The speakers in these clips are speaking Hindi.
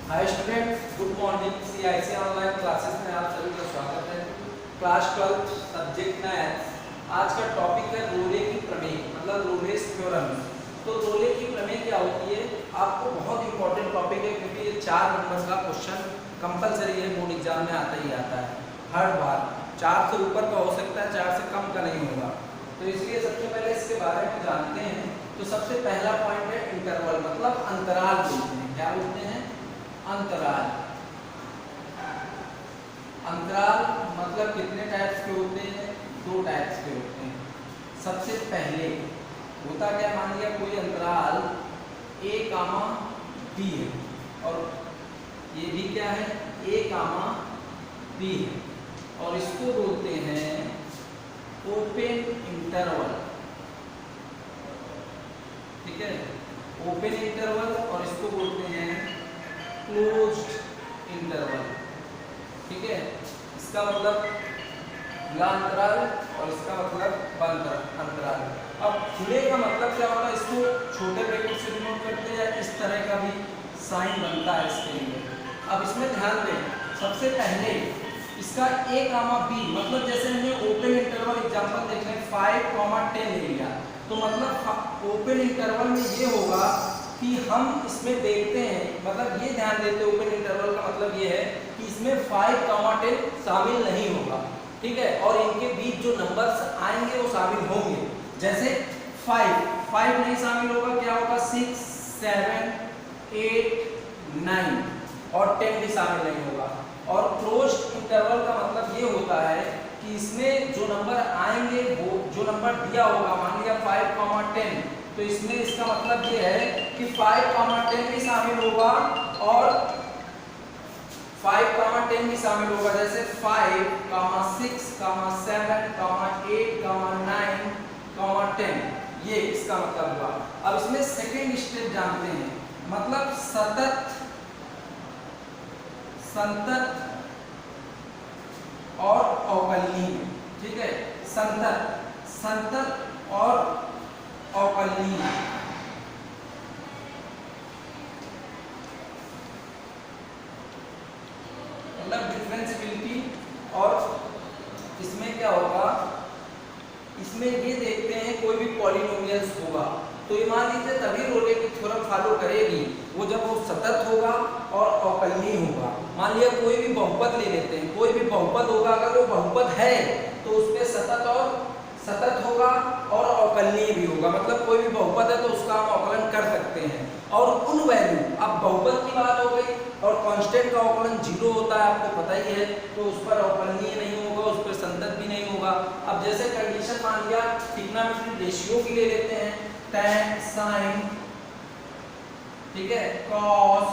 Hi student, good morning. CIC online classes में आप सभी का स्वागत है। Class 12 subject maths. आज का टॉपिक है रोले की प्रमेय, मतलब रोलेस थ्योरम। तो रोले की प्रमेय क्या होती है, आपको बहुत इंपॉर्टेंट टॉपिक है, क्योंकि ये 4 नंबर का क्वेश्चन कंपलसरी है, बोर्ड एग्जाम में आता ही आता है हर बार। 4 से ऊपर का हो सकता है, 4 से कम का नहीं होगा। तो इसलिए सबसे पहले इसके बारे में जानते हैं। तो सबसे पहला पॉइंट है इंटरवल, मतलब अंतराल बोलते हैं। क्या बोलते हैं? अंतराल। अंतराल मतलब कितने टाइप्स के होते हैं? 2 टाइप्स के होते हैं। सबसे पहले होता क्या, मान लिया कोई अंतराल a, b है, और ये भी क्या है, a, b है, और इसको बोलते हैं ओपन इंटरवल। ठीक है, ओपन इंटरवल, और इसको बोलते हैं क्लोज्ड इंटरवल। ठीक है, इसका मतलब खुला अंतराल और इसका मतलब बंद अंतराल। अब खुले का मतलब क्या होता है, इसको छोटे ब्रैकेट से डिनोट करते हैं, इस तरह का भी साइन बनता है इसके लिए। अब इसमें ध्यान दें, सबसे पहले इसका a, b, मतलब जैसे हमने ओपन इंटरवल एग्जांपल देख लें 5, 10 ले लिया, तो मतलब ओपन इंटरवल में ये होगा कि हम इसमें देखते हैं, मतलब ये ध्यान देते हैं, ओपन इंटरवल का मतलब ये है कि इसमें 5, 10 शामिल नहीं होगा। ठीक है, और इनके बीच जो नंबर्स आएंगे वो शामिल होंगे। जैसे 5 नहीं शामिल होगा, क्या होगा? 6, 7, 8, 9, और 10 भी शामिल नहीं होगा। और क्लोज्ड इंटरवल का मतलब ये होता है कि इसमें जो नंबर आएंगे, वो जो नंबर दिया होगा, मान लिया 5, 10, तो इसमें इसका मतलब ये है कि 5, 10 भी शामिल होगा और 5, 10 भी शामिल होगा। जैसे 5, 6, 7, 8, 9, 10, ये इसका मतलब हुआ। अब इसमें सेकेंड स्टेप जानते हैं, मतलब सतत, संतत और अवकलनीय। ठीक है, संतत और अवकलनीय। मतलब डिफरेंशिएबिलिटी। और इसमें क्या होगा, इसमें ये देखते हैं कोई भी पॉलिनोमियल्स होगा, तो ये मान लीजिए तभी रोले की थ्योरम फॉलो करेगी वो जब वो सतत होगा और अवकलनीय होगा। मान लिया कोई भी बहुपद ले लेते हैं, कोई भी बहुपद होगा, अगर वो बहुपद है तो उसमें सतत होगा और अवकलनीय भी होगा। मतलब कोई भी बहुपद है तो उसका हम अवकलन कर सकते हैं, और उन वैल्यू, अब बहुपद की बात हो गई, और कांस्टेंट का अवकलन 0 होता है, आपको पता ही है, तो उस पर अवकलनीय नहीं होगा, उस पर संतत भी नहीं होगा। अब जैसे कंडीशन मान लिया ट्रिग्नोमेट्रिक रेशियो की ले लेते हैं, tan, sin, ठीक है, cos,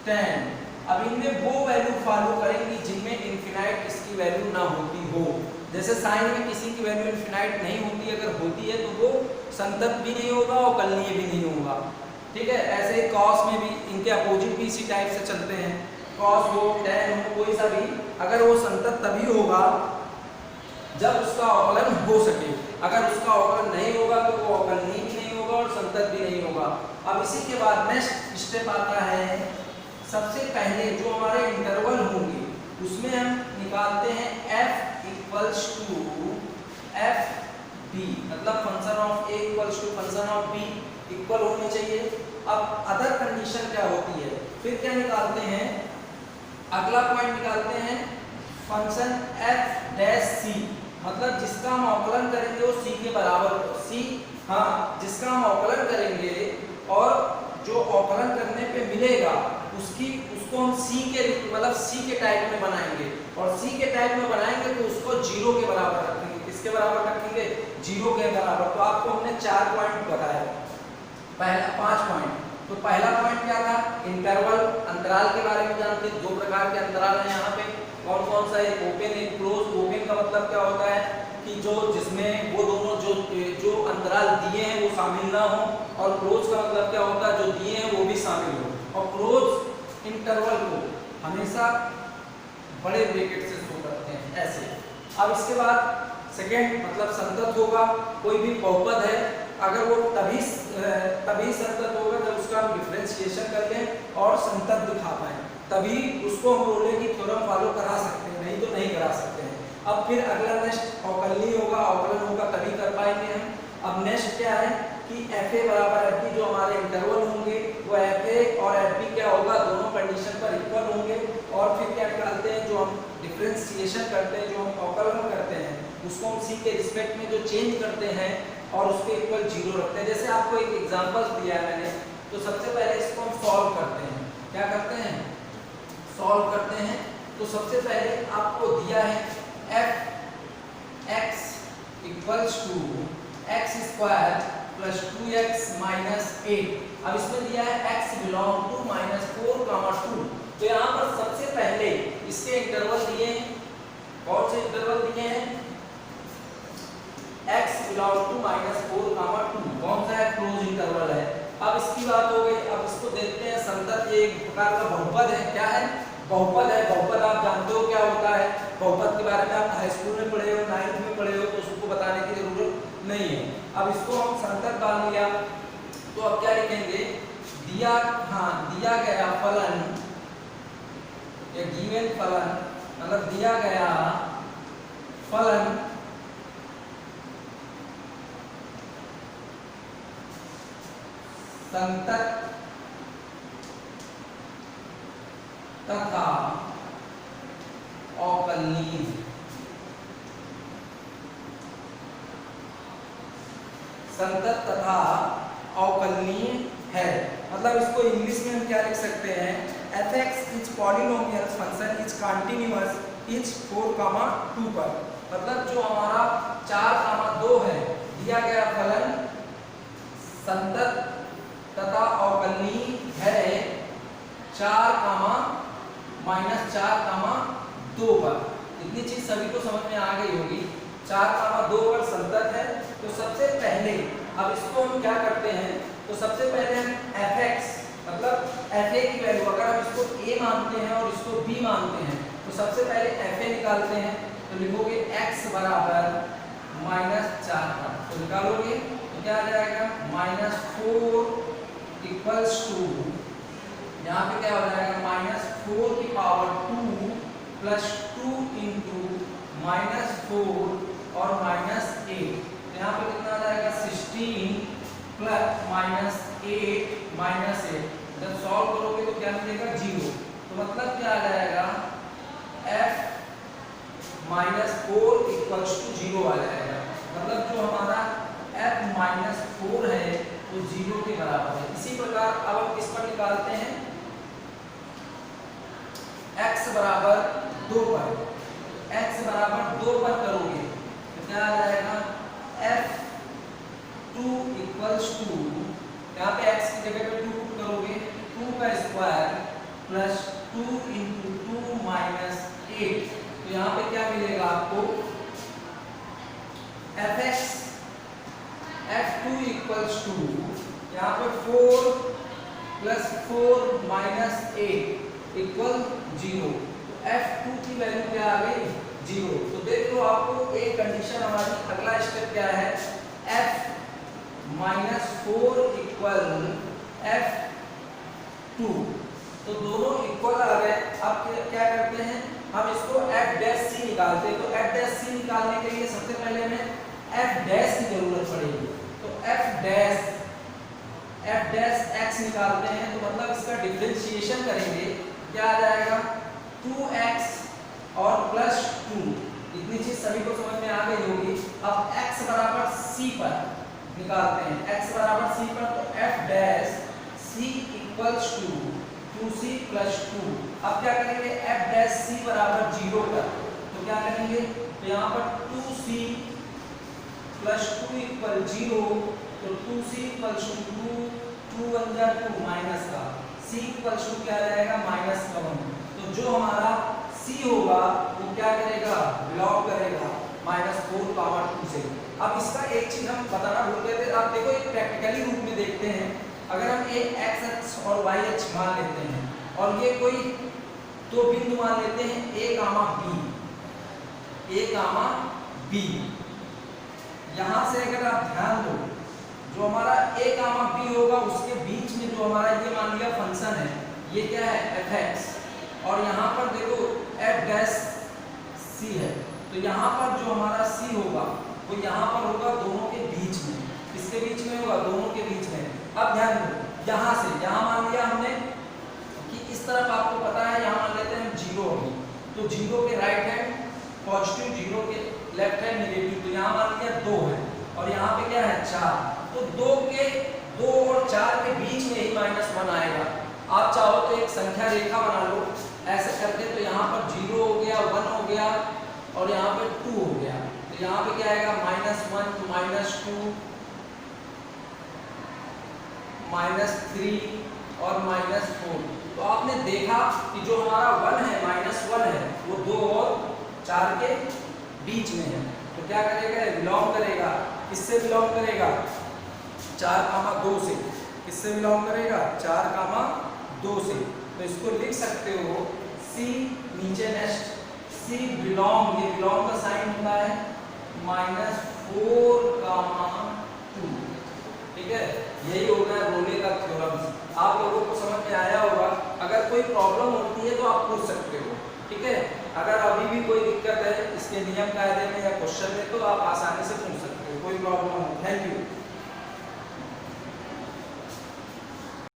tan। अब इनमें वो वैल्यू फॉलो करेंगी जिनमें इनफिनाइट इसकी वैल्यू ना होती हो। जैसे साइन में किसी की वैल्यू इनफिनाइट नहीं होती, अगर होती है तो वो संतत भी नहीं होगा और कलनीय भी नहीं होगा। ठीक है, ऐसे ही कॉस में भी इनके अपोजिट भी इसी टाइप से चलते हैं। कॉस हो, टैन हो, कोई सा भी, अगर वो संतत तभी होगा जब उसका अवकलन हो सके। अगर उसका अवकलन नहीं होगा तो वो अवकलनीय भी नहीं होगा और संतत भी नहीं होगा। अब इसी के बाद नेक्स्ट स्टेप आता है, सबसे पहले जो हमारे इंटरवल होंगे उसमें हम निकालते हैं f equals to f b, मतलब function of a equals to function of b equal होने चाहिए। अब अदर कंडीशन क्या होती है, फिर क्या निकालते हैं, अगला पॉइंट निकालते हैं फंक्शन f डैश c, मतलब जिसका हम अवकलन करेंगे वो c के बराबर हो, जिसका हम अवकलन करेंगे और जो अवकलन करने पे मिलेगा उसको हम c के टाइप में बनाएंगे, और c के टाइप में बनाएंगे तो उसको 0 के बराबर रखेंगे। किसके बराबर रखेंगे? 0 के बराबर। तो आपको हमने 4 पॉइंट बताया, पहला 5 पॉइंट। तो पहला पॉइंट क्या था, इंटरवल, अंतराल के बारे में जानते हैं। 2 प्रकार के अंतराल हैं यहाँ पे, कौन कौन सा? एक ओपन, एक क्लोज। ओपन का मतलब क्या होता है कि जिसमें वो दोनों जो अंतराल दिए हैं वो शामिल ना हो, और क्लोज का मतलब क्या होता है, जो दिए हैं वो भी शामिल हो। और क्लोज इंटरवल को हमेशा बड़े ब्रैकेट से शो करते हैं, ऐसे। अब इसके बाद सेकेंड मतलब संतत होगा, कोई भी बहुपद है, अगर वो तभी संतत होगा जब उसका हम डिफरेंस डिफरेंशिएशन कर लें और संतत दिखा पाए, तभी उसको हम रोले की थ्योरम फॉलो करा सकते हैं, नहीं तो नहीं करा सकते हैं। अब फिर अगला नेक्स्ट अवकलनीय होगा, अवकलन होगा तभी कर पाएंगे हम। अब नेक्स्ट क्या है कि FA बराबर FB, जो हमारे इंटरवल होंगे वो FA और FB क्या होगा, दोनों कंडीशन पर इक्वल होंगे। और फिर क्या निकालते हैं, जो हम डिफरेंशिएशन करते हैं, जो हम अवकलन करते हैं, उसको हम C के रिस्पेक्ट में जो चेंज करते हैं और उसके इक्वल 0 रखते हैं। जैसे आपको एक एग्जांपल दिया है मैंने, तो सबसे पहले इसको हम सॉल्व करते हैं। क्या करते हैं, सॉल्व करते हैं। तो सबसे पहले आपको दिया है f(x) equals to x square plus 2x minus 8। अब इसमें दिया है x बिलोंग टू -4, 2। तो यहाँ पर सबसे पहले इसके इंटरवल दिए हैं, कौन से इंटरवल दिए हैं, x बिलोंग टू -4, 2, कौन सा है, क्लोज इंटरवल है। अब इसकी बात हो गई। अब इसको देखते हैं संतत, ये एक प्रकार का बहुपद है। क्या है, बहुपद है। बहुपद आप जानते हो क्या होता है, बहुपद के बारे में आप हाई स्कूल में पढ़े हो, 9th में पढ़े हो, तो उसको बताने की जरूरत नहीं है। अब इसको हम संतत मान लिया, तो अब क्या लिखेंगे, दिया गया फलन या गिवन फलन, मतलब दिया गया फलन संतत तथा अवकलनीय। संतत तथा अवकलनीय है, मतलब इसको इंग्लिश में हम क्या लिख सकते हैं, f(x) is polynomial function is continuous is 4, 2 पर। मतलब जो हमारा 4, 2 है, दिया गया फलन संतत तथा अवकलनीय है 4, -4, 2 पर। इतनी चीज सभी को समझ में आ गई होगी। 4, 2 पर संतत है। तो सबसे पहले अब इसको हम क्या करते हैं, तो सबसे पहले हम f(x) मतलब fa की वैल्यू, अगर हम इसको a मानते हैं और इसको b मानते हैं, तो सबसे पहले fa निकालते हैं। तो लिखोगे x बराबर -4 पर, तो निकालोगे तो क्या आ जाएगा, -4 इक्वल्स टू, यहाँ पे क्या हो जाएगा, -4 की पावर 2 प्लस 2 इंटू -4 और -8। तो यहाँ पे कितना आ जाएगा, 16 प्लस -8 जब सॉल्व करोगे तो क्या मिलेगा, 0। तो मतलब क्या आ जाएगा, f -4 इक्वल्स टू 0 आ जाएगा। मतलब जो हमारा f -4 है वो 0 के बराबर है। इसी प्रकार अब हम किस पर निकालते हैं, x बराबर 2 पर। x बराबर 2 पर करोगे तो क्या आ जाएगा, f(2) इक्वल्स टू, यहाँ पे x की जगह पे 2 पुट करोगे, 2 का स्क्वायर प्लस 2 इंटू 2 माइनस 8। तो यहाँ पे क्या मिलेगा आपको, f(x) f(2) इक्वल्स टू, यहाँ पे 4 प्लस 4 माइनस 8 इक्वल 0। तो f(2) की वैल्यू क्या आ गई, 0। तो देख लो, आपको एक कंडीशन हमारी, अगला स्टेप क्या है, f -4 इक्वल f(2), तो दोनों इक्वल आ गए। अब क्या करते हैं, हम इसको f' निकालते हैं। तो f' निकालने के लिए सबसे पहले हमें f' की जरूरत पड़ेगी। तो f' निकालते हैं, तो मतलब इसका डिफरेंशिएशन करेंगे, क्या आ जाएगा, 2x और प्लस 2। इतनी चीज सभी को समझ में आ गई होगी। अब x बराबर c पर निकालते हैं, x बराबर c पर, तो f' equals to 2c plus 2। अब क्या करेंगे, f' बराबर 0 पर, तो क्या करेंगे, तो यहाँ पर 2c प्लस 2 इक्वल 0। तो 2c इक्वल्स टू 2 1 जा 2 माइनस का, c इक्वल्स टू क्या आ जाएगा, -1। तो जो हमारा c होगा वो क्या करेगा, बिलोंग करेगा -4, 2 से। अब इसका एक चीज हम बताना भूल गए थे, आप देखो एक प्रैक्टिकली रूप में देखते हैं। अगर हम एक x अक्ष और y अक्ष मान लेते हैं और ये कोई दो बिंदु मान लेते हैं, a, b। यहाँ से अगर आप ध्यान दो, जो हमारा a कामा b होगा उसके बीच में जो हमारा ये मान लिया फंक्शन है, ये क्या है fx, और यहाँ पर देखो f डैश c है, तो यहाँ पर जो हमारा c होगा वो यहाँ पर होगा दोनों के बीच में, किसके बीच में होगा, दोनों के बीच में। अब ध्यान दो, यहाँ से यहाँ मान लिया हमने कि इस तरफ आपको पता है, यहाँ मान लेते हैं हम 0 होगी, तो 0 के राइट हैंड पॉजिटिव, 0 के लेफ्ट हैंड नेगेटिव, तो यहाँ मान लिया 2 है और यहाँ पे क्या है 4, तो 2 और 4 के बीच में ही -1 आएगा। आप चाहो तो एक संख्या रेखा बना लो ऐसे करके, तो यहाँ पर 0 हो गया, 1 हो गया और यहाँ पे 2 हो गया, तो यहाँ पे क्या आएगा -1 -2 -3 और -4। तो आपने देखा कि जो हमारा 1 है -1 है वो 2 और 4 के बीच में है, तो क्या करेगा, बिलोंग करेगा, किससे बिलोंग करेगा, 4, 2 से, किससे बिलोंग करेगा, 4, 2 से। तो इसको लिख सकते हो C, नीचे नेक्स्ट C बिलोंग, ये बिलोंग का साइन होता है -4, 2, ठीक है। यही होगा रोले का थ्योरम। आप लोगों को समझ में आया होगा, अगर कोई प्रॉब्लम होती है तो आप पूछ सकते हो, ठीक है। अगर अभी भी कोई दिक्कत है इसके नियम कायदे में या क्वेश्चन में तो आप आसानी से पूछ सकते हो, कोई प्रॉब्लम हो। Thank you.